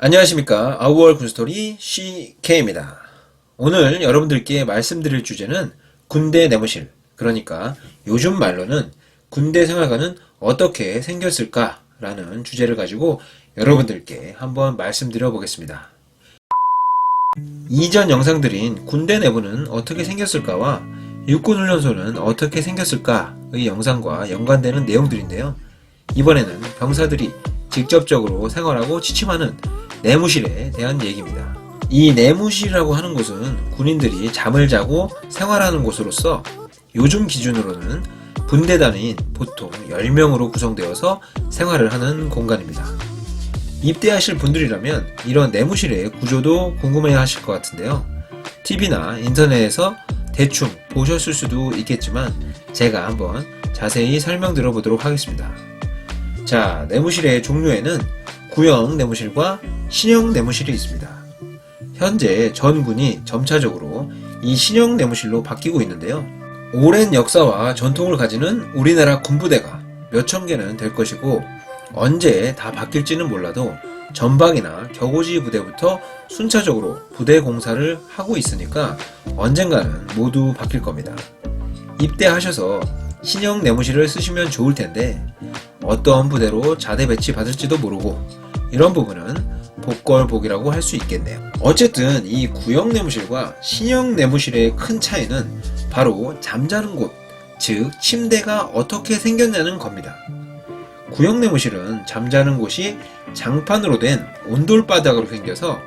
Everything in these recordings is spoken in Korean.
안녕하십니까. 아우월 군스토리 CK입니다. 오늘 여러분들께 말씀드릴 주제는 군대 내무실, 그러니까 요즘 말로는 군대 생활관은 어떻게 생겼을까 라는 주제를 가지고 여러분들께 한번 말씀드려 보겠습니다. 이전 영상들인 군대 내부는 어떻게 생겼을까와 육군훈련소는 어떻게 생겼을까의 영상과 연관되는 내용들인데요. 이번에는 병사들이 직접적으로 생활하고 지침하는 내무실에 대한 얘기입니다. 이 내무실이라고 하는 곳은 군인들이 잠을 자고 생활하는 곳으로서 요즘 기준으로는 분대 단위인 보통 10명으로 구성되어서 생활을 하는 공간입니다. 입대하실 분들이라면 이런 내무실의 구조도 궁금해 하실 것 같은데요. TV나 인터넷에서 대충 보셨을 수도 있겠지만 제가 한번 자세히 설명드려 보도록 하겠습니다. 자, 내무실의 종류에는 구형 내무실과 신형 내무실이 있습니다. 현재 전군이 점차적으로 이 신형 내무실로 바뀌고 있는데요. 오랜 역사와 전통을 가지는 우리나라 군부대가 몇천 개는 될 것이고 언제 다 바뀔지는 몰라도 전방이나 격오지 부대부터 순차적으로 부대 공사를 하고 있으니까 언젠가는 모두 바뀔 겁니다. 입대하셔서 신형 내무실을 쓰시면 좋을 텐데 어떤 부대로 자대 배치 받을지도 모르고 이런 부분은 복걸복이라고 할 수 있겠네요. 어쨌든 이 구형 내무실과 신형 내무실의 큰 차이는 바로 잠자는 곳, 즉 침대가 어떻게 생겼냐는 겁니다. 구형 내무실은 잠자는 곳이 장판으로 된 온돌바닥으로 생겨서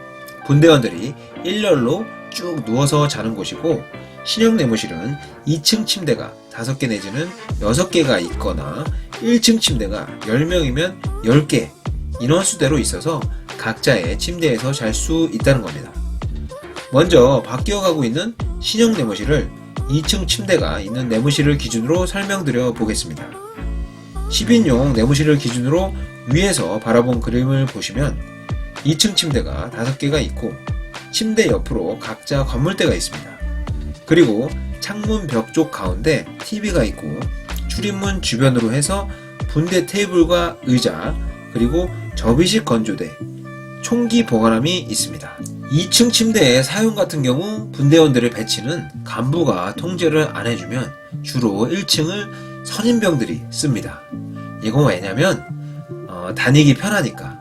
분대원들이 일렬로 쭉 누워서 자는 곳이고, 신형 내무실은 2층 침대가 5개 내지는 6개가 있거나 1층 침대가 10명이면 10개 인원수대로 있어서 각자의 침대에서 잘 수 있다는 겁니다. 먼저 바뀌어가고 있는 신형 내무실을 2층 침대가 있는 내무실을 기준으로 설명드려 보겠습니다. 10인용 내무실을 기준으로 위에서 바라본 그림을 보시면 2층 침대가 5개가 있고 침대 옆으로 각자 건물대가 있습니다. 그리고 창문 벽 쪽 가운데 TV가 있고 출입문 주변으로 해서 분대 테이블과 의자, 그리고 접이식 건조대, 총기 보관함이 있습니다. 2층 침대의 사용 같은 경우 분대원들의 배치는 간부가 통제를 안 해주면 주로 1층을 선임병들이 씁니다. 이건 왜냐면 다니기 편하니까.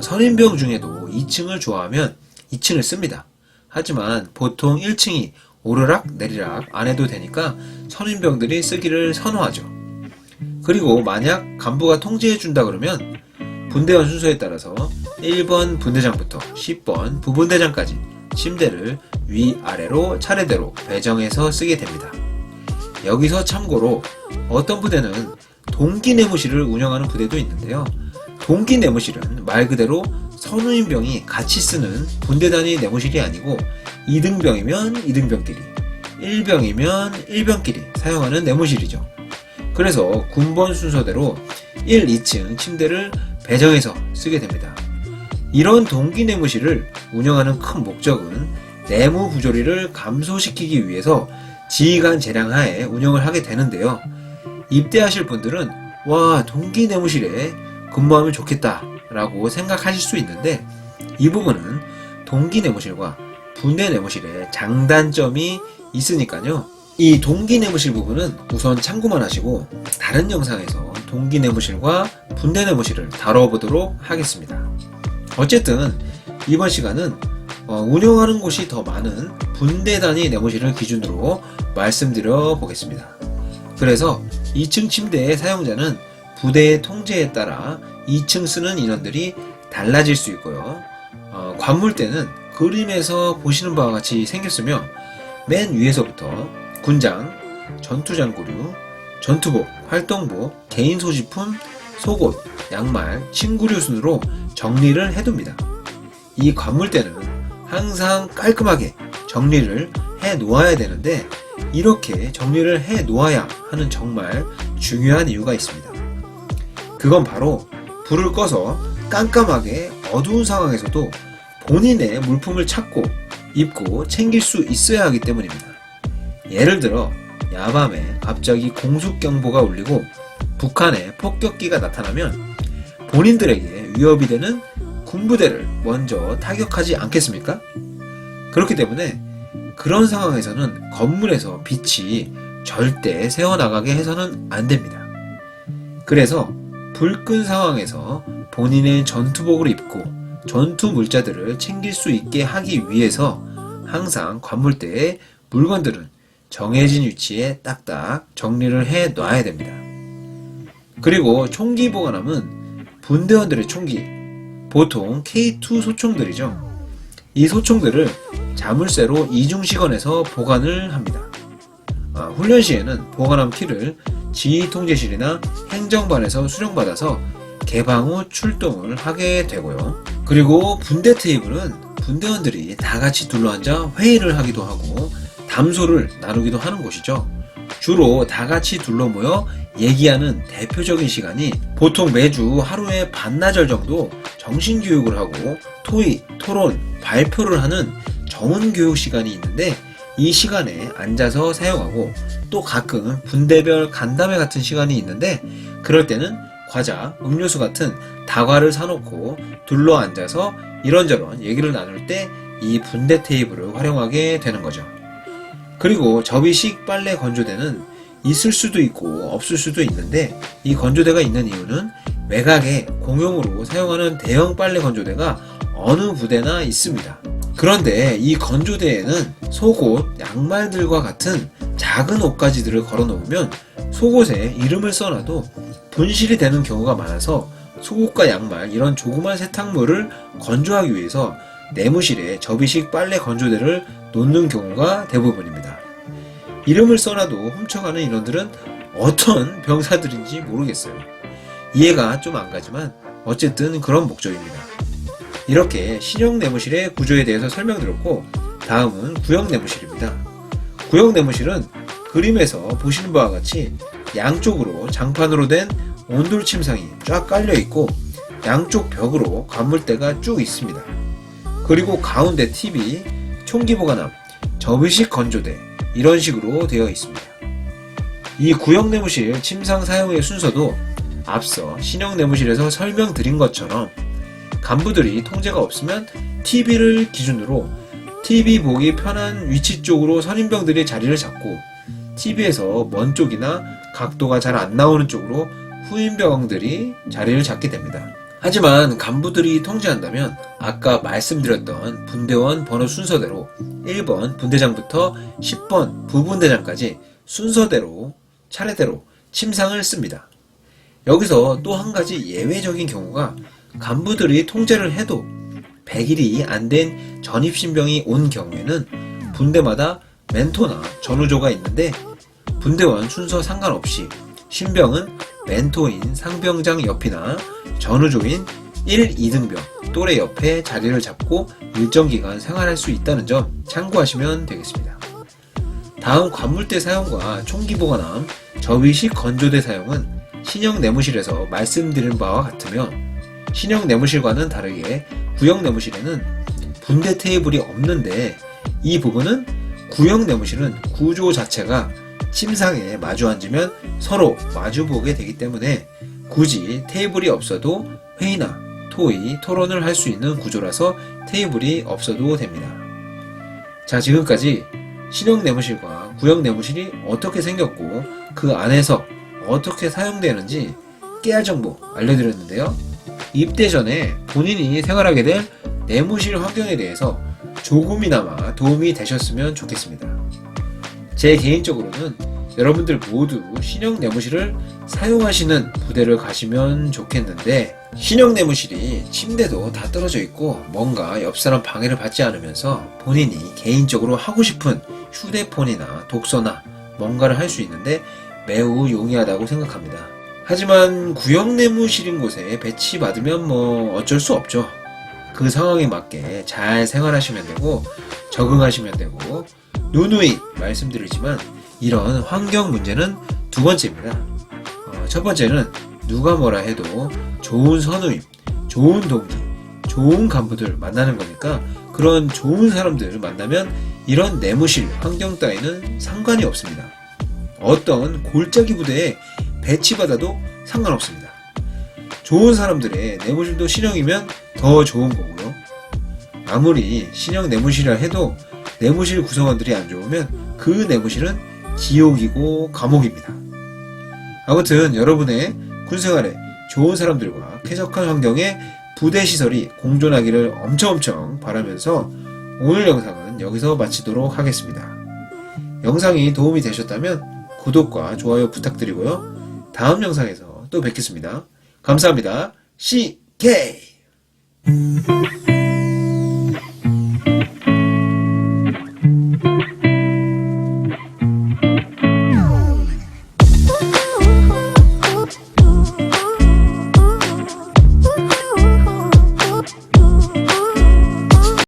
선임병 중에도 2층을 좋아하면 2층을 씁니다. 하지만 보통 1층이 오르락 내리락 안 해도 되니까 선임병들이 쓰기를 선호하죠. 그리고 만약 간부가 통제해준다 그러면 분대원 순서에 따라서 1번 분대장부터 10번 부분대장까지 침대를 위아래로 차례대로 배정해서 쓰게 됩니다. 여기서 참고로 어떤 부대는 동기 내무실을 운영하는 부대도 있는데요. 동기 내무실은 말 그대로 선후임병이 같이 쓰는 분대 단위 내무실이 아니고 2등병이면 2등병끼리, 1병이면 1병끼리 사용하는 내무실이죠. 그래서 군번 순서대로 1, 2층 침대를 배정해서 쓰게 됩니다. 이런 동기 내무실을 운영하는 큰 목적은 내무 부조리를 감소시키기 위해서 지휘관 재량 하에 운영을 하게 되는데요. 입대하실 분들은 와, 동기 내무실에 근무하면 좋겠다 라고 생각하실 수 있는데 이 부분은 동기 내무실과 분대 내무실의 장단점이 있으니까요. 이 동기 내무실 부분은 우선 참고만 하시고 다른 영상에서 동기 내무실과 분대 내무실을 다뤄보도록 하겠습니다. 어쨌든 이번 시간은 운영하는 곳이 더 많은 분대 단위 내무실을 기준으로 말씀드려 보겠습니다. 그래서 2층 침대의 사용자는 부대의 통제에 따라 2층 쓰는 인원들이 달라질 수 있고요. 관물대는 그림에서 보시는 바와 같이 생겼으며 맨 위에서부터 군장, 전투장구류, 전투복, 활동복, 개인 소지품, 속옷, 양말, 침구류 순으로 정리를 해둡니다. 이 관물대는 항상 깔끔하게 정리를 해 놓아야 되는데 이렇게 정리를 해 놓아야 하는 정말 중요한 이유가 있습니다. 그건 바로 불을 꺼서 깜깜하게 어두운 상황에서도 본인의 물품을 찾고 입고 챙길 수 있어야 하기 때문입니다. 예를 들어 야밤에 갑자기 공습경보가 울리고 북한에 폭격기가 나타나면 본인들에게 위협이 되는 군부대를 먼저 타격하지 않겠습니까? 그렇기 때문에 그런 상황에서는 건물에서 빛이 절대 새어나가게 해서는 안 됩니다. 그래서 불끈 상황에서 본인의 전투복을 입고 전투 물자들을 챙길 수 있게 하기 위해서 항상 관물대에 물건들은 정해진 위치에 딱딱 정리를 해 놔야 됩니다. 그리고 총기 보관함은 분대원들의 총기, 보통 K2 소총들이죠. 이 소총들을 자물쇠로 이중시건해서 보관을 합니다. 훈련 시에는 보관함 키를 지휘통제실이나 행정반에서 수령받아서 개방 후 출동을 하게 되고요. 그리고 분대 테이블은 분대원들이 다 같이 둘러앉아 회의를 하기도 하고 담소를 나누기도 하는 곳이죠. 주로 다 같이 둘러 모여 얘기하는 대표적인 시간이 보통 매주 하루에 반나절 정도 정신교육을 하고 토의, 토론, 발표를 하는 정원교육 시간이 있는데 이 시간에 앉아서 사용하고 또 가끔 분대별 간담회 같은 시간이 있는데 그럴 때는 과자, 음료수 같은 다과를 사놓고 둘러 앉아서 이런저런 얘기를 나눌 때 이 분대 테이블을 활용하게 되는 거죠. 그리고 접이식 빨래 건조대는 있을 수도 있고 없을 수도 있는데 이 건조대가 있는 이유는 외곽에 공용으로 사용하는 대형 빨래 건조대가 어느 부대나 있습니다. 그런데 이 건조대에는 속옷, 양말들과 같은 작은 옷가지들을 걸어 놓으면 속옷에 이름을 써놔도 분실이 되는 경우가 많아서 속옷과 양말 이런 조그만 세탁물을 건조하기 위해서 내무실에 접이식 빨래 건조대를 놓는 경우가 대부분입니다. 이름을 써놔도 훔쳐가는 인원들은 어떤 병사들인지 모르겠어요. 이해가 좀 안 가지만 어쨌든 그런 목적입니다. 이렇게 신형 내무실의 구조에 대해서 설명드렸고 다음은 구형 내무실입니다. 구형 내무실은 그림에서 보시는 바와 같이 양쪽으로 장판으로 된 온돌 침상이 쫙 깔려 있고 양쪽 벽으로 관물대가 쭉 있습니다. 그리고 가운데 TV, 총기 보관함, 접이식 건조대 이런 식으로 되어 있습니다. 이 구형 내무실 침상 사용의 순서도 앞서 신형 내무실에서 설명드린 것처럼 간부들이 통제가 없으면 TV를 기준으로 TV 보기 편한 위치 쪽으로 선임병들이 자리를 잡고 TV에서 먼 쪽이나 각도가 잘 안 나오는 쪽으로 후임병들이 자리를 잡게 됩니다. 하지만 간부들이 통제한다면 아까 말씀드렸던 분대원 번호 순서대로 1번 분대장부터 10번 부분대장까지 순서대로 차례대로 침상을 씁니다. 여기서 또 한 가지 예외적인 경우가 간부들이 통제를 해도 100일이 안 된 전입신병이 온 경우에는 분대마다 멘토나 전우조가 있는데 분대원 순서 상관없이 신병은 멘토인 상병장 옆이나 전우조인 1, 2등병 또래 옆에 자리를 잡고 일정 기간 생활할 수 있다는 점 참고하시면 되겠습니다. 다음 관물대 사용과 총기 보관함, 접이식 건조대 사용은 신형 내무실에서 말씀드린 바와 같으며 신형 내무실과는 다르게 구형 내무실에는 분대 테이블이 없는데 이 부분은 구형 내무실은 구조 자체가 침상에 마주 앉으면 서로 마주보게 되기 때문에 굳이 테이블이 없어도 회의나 토의, 토론을 할 수 있는 구조라서 테이블이 없어도 됩니다. 자, 지금까지 신형 내무실과 구형 내무실이 어떻게 생겼고 그 안에서 어떻게 사용되는지 깨알 정보 알려드렸는데요. 입대 전에 본인이 생활하게 될 내무실 환경에 대해서 조금이나마 도움이 되셨으면 좋겠습니다. 제 개인적으로는 여러분들 모두 신형 내무실을 사용하시는 부대를 가시면 좋겠는데 신형 내무실이 침대도 다 떨어져 있고 뭔가 옆 사람 방해를 받지 않으면서 본인이 개인적으로 하고 싶은 휴대폰이나 독서나 뭔가를 할 수 있는데 매우 용이하다고 생각합니다. 하지만 구형 내무실인 곳에 배치받으면 뭐 어쩔 수 없죠. 그 상황에 맞게 잘 생활하시면 되고 적응하시면 되고 누누이 말씀드리지만 이런 환경 문제는 두 번째입니다. 첫 번째는 누가 뭐라 해도 좋은 선우임, 좋은 동기, 좋은 간부들 만나는 거니까 그런 좋은 사람들 만나면 이런 내무실 환경 따위는 상관이 없습니다. 어떤 골짜기 부대에 배치받아도 상관없습니다. 좋은 사람들의 내무실도 신형이면 더 좋은 거고요. 아무리 신형 내무실이라 해도 내무실 구성원들이 안 좋으면 그 내무실은 지옥이고 감옥입니다. 아무튼 여러분의 군생활에 좋은 사람들과 쾌적한 환경의 부대 시설이 공존하기를 엄청 바라면서 오늘 영상은 여기서 마치도록 하겠습니다. 영상이 도움이 되셨다면 구독과 좋아요 부탁드리고요. 다음 영상에서 또 뵙겠습니다. 감사합니다. CK!